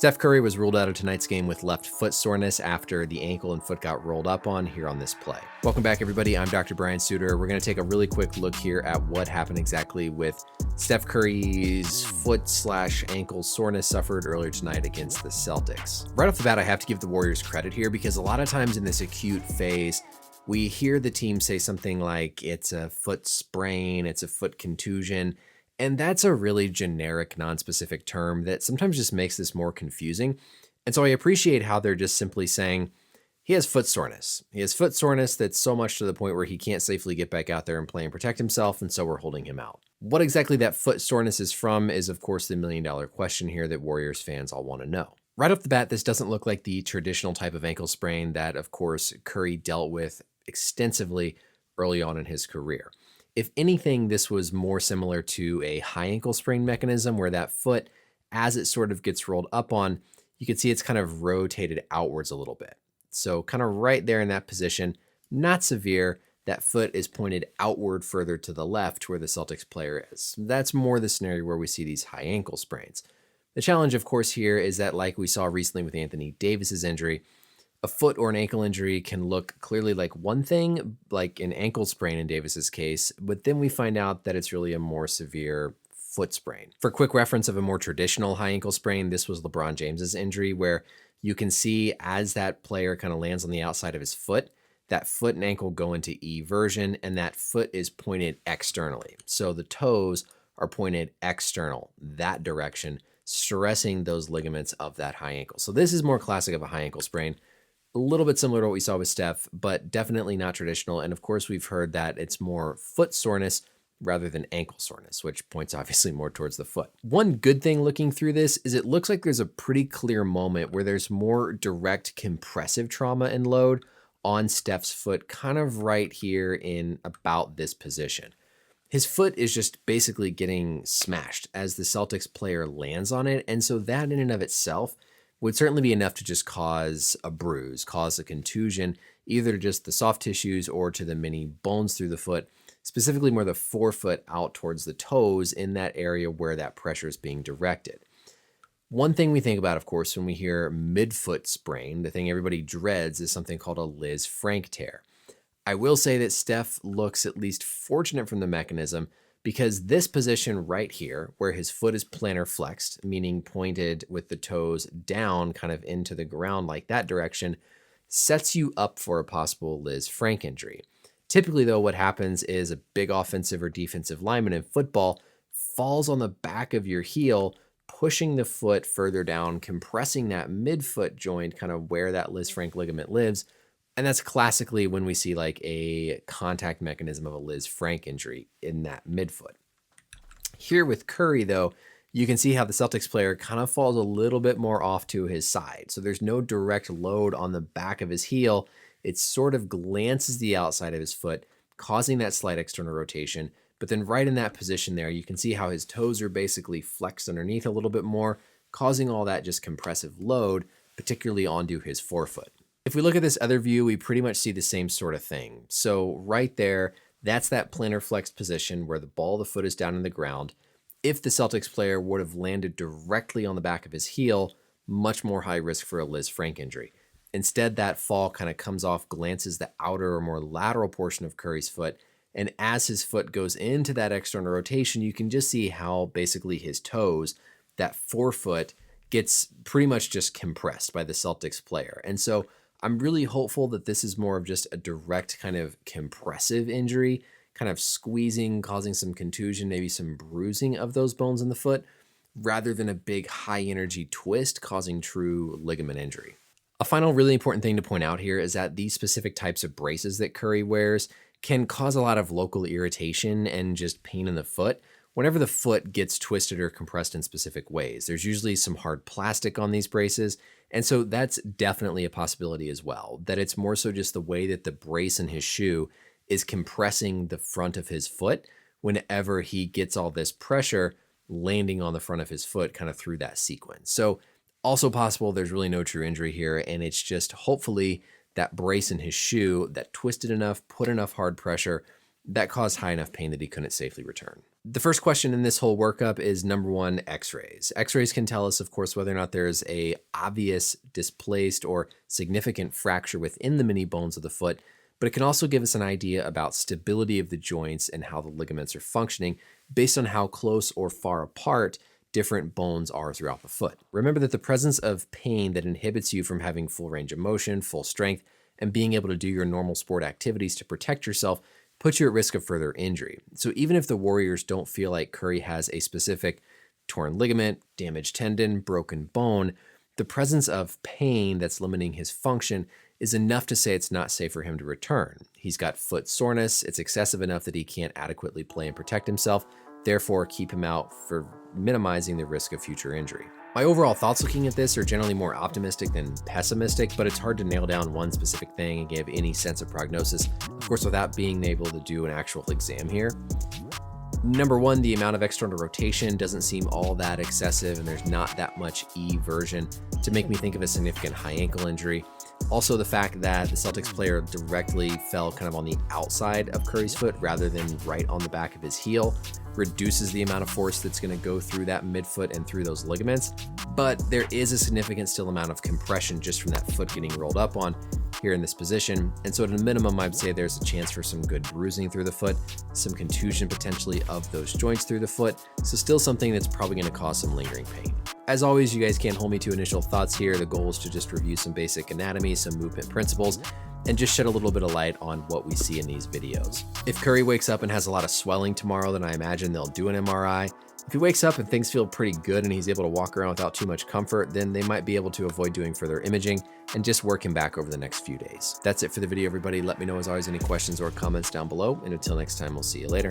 Steph Curry was ruled out of tonight's game with left foot soreness after the ankle and foot got rolled up on here on this play. Welcome back, everybody. I'm Dr. Brian Sutterer. We're going to take a really quick look here at what happened exactly with Steph Curry's foot/ankle soreness suffered earlier tonight against the Celtics. Right off the bat, I have to give the Warriors credit here because a lot of times in this acute phase, we hear the team say something like it's a foot sprain, it's a foot contusion. And that's a really generic, non-specific term that sometimes just makes this more confusing. And so I appreciate how they're just simply saying, he has foot soreness. He has foot soreness that's so much to the point where he can't safely get back out there and play and protect himself, and so we're holding him out. What exactly that foot soreness is from is, of course, the million-dollar question here that Warriors fans all want to know. Right off the bat, this doesn't look like the traditional type of ankle sprain that, of course, Curry dealt with extensively early on in his career. If anything, this was more similar to a high ankle sprain mechanism where that foot, as it sort of gets rolled up on, you can see it's kind of rotated outwards a little bit. So kind of right there in that position, not severe, that foot is pointed outward further to the left where the Celtics player is. That's more the scenario where we see these high ankle sprains. The challenge, of course, here is that like we saw recently with Anthony Davis's injury, a foot or an ankle injury can look clearly like one thing, like an ankle sprain in Davis's case, but then we find out that it's really a more severe foot sprain. For quick reference of a more traditional high ankle sprain, this was LeBron James's injury, where you can see as that player kind of lands on the outside of his foot, that foot and ankle go into eversion, and that foot is pointed externally. So the toes are pointed external, that direction, stressing those ligaments of that high ankle. So this is more classic of a high ankle sprain. A little bit similar to what we saw with Steph, but definitely not traditional. And of course, we've heard that it's more foot soreness rather than ankle soreness, which points obviously more towards the foot. One good thing looking through this is it looks like there's a pretty clear moment where there's more direct compressive trauma and load on Steph's foot, kind of right here in about this position. His foot is just basically getting smashed as the Celtics player lands on it. And so that in and of itself would certainly be enough to just cause a bruise, cause a contusion, either to just the soft tissues or to the many bones through the foot, specifically more the forefoot out towards the toes in that area where that pressure is being directed. One thing we think about, of course, when we hear midfoot sprain, the thing everybody dreads is something called a Liz Frank tear. I will say that Steph looks at least fortunate from the mechanism because this position right here, where his foot is plantar flexed, meaning pointed with the toes down kind of into the ground like that direction, sets you up for a possible Liz Frank injury. Typically, though, what happens is a big offensive or defensive lineman in football falls on the back of your heel, pushing the foot further down, compressing that midfoot joint, kind of where that Liz Frank ligament lives. And that's classically when we see like a contact mechanism of a Liz Frank injury in that midfoot. Here with Curry, though, you can see how the Celtics player kind of falls a little bit more off to his side. So there's no direct load on the back of his heel. It sort of glances the outside of his foot, causing that slight external rotation. But then right in that position there, you can see how his toes are basically flexed underneath a little bit more, causing all that just compressive load, particularly onto his forefoot. If we look at this other view, we pretty much see the same sort of thing. So right there, that's that plantar flexed position where the ball of the foot is down in the ground. If the Celtics player would have landed directly on the back of his heel, much more high risk for a Liz Frank injury. Instead, that fall kind of comes off, glances the outer or more lateral portion of Curry's foot. And as his foot goes into that external rotation, you can just see how basically his toes, that forefoot, gets pretty much just compressed by the Celtics player. And so I'm really hopeful that this is more of just a direct kind of compressive injury, kind of squeezing, causing some contusion, maybe some bruising of those bones in the foot, rather than a big high energy twist causing true ligament injury. A final really important thing to point out here is that these specific types of braces that Curry wears can cause a lot of local irritation and just pain in the foot whenever the foot gets twisted or compressed in specific ways. There's usually some hard plastic on these braces, and so that's definitely a possibility as well, that it's more so just the way that the brace in his shoe is compressing the front of his foot whenever he gets all this pressure landing on the front of his foot kind of through that sequence. So also possible there's really no true injury here, and it's just hopefully that brace in his shoe that twisted enough, put enough hard pressure, that caused high enough pain that he couldn't safely return. The first question in this whole workup is number one, x-rays. X-rays can tell us, of course, whether or not there's a obvious displaced or significant fracture within the mini bones of the foot, but it can also give us an idea about stability of the joints and how the ligaments are functioning based on how close or far apart different bones are throughout the foot. Remember that the presence of pain that inhibits you from having full range of motion, full strength, and being able to do your normal sport activities to protect yourself puts you at risk of further injury. So even if the Warriors don't feel like Curry has a specific torn ligament, damaged tendon, broken bone, the presence of pain that's limiting his function is enough to say it's not safe for him to return. He's got foot soreness. It's excessive enough that he can't adequately play and protect himself. Therefore, keep him out for minimizing the risk of future injury. My overall thoughts looking at this are generally more optimistic than pessimistic, but it's hard to nail down one specific thing and give any sense of prognosis, of course, without being able to do an actual exam here. Number one, the amount of external rotation doesn't seem all that excessive, and there's not that much eversion to make me think of a significant high ankle injury. Also, the fact that the Celtics player directly fell kind of on the outside of Curry's foot rather than right on the back of his heel reduces the amount of force that's going to go through that midfoot and through those ligaments. But there is a significant still amount of compression just from that foot getting rolled up on here in this position. And so at a minimum, I'd say there's a chance for some good bruising through the foot, some contusion potentially of those joints through the foot. So still something that's probably going to cause some lingering pain. As always, you guys can't hold me to initial thoughts here. The goal is to just review some basic anatomy, some movement principles, and just shed a little bit of light on what we see in these videos. If Curry wakes up and has a lot of swelling tomorrow, then I imagine they'll do an MRI. If he wakes up and things feel pretty good and he's able to walk around without too much comfort, then they might be able to avoid doing further imaging and just work him back over the next few days. That's it for the video, everybody. Let me know as always any questions or comments down below, and until next time, we'll see you later.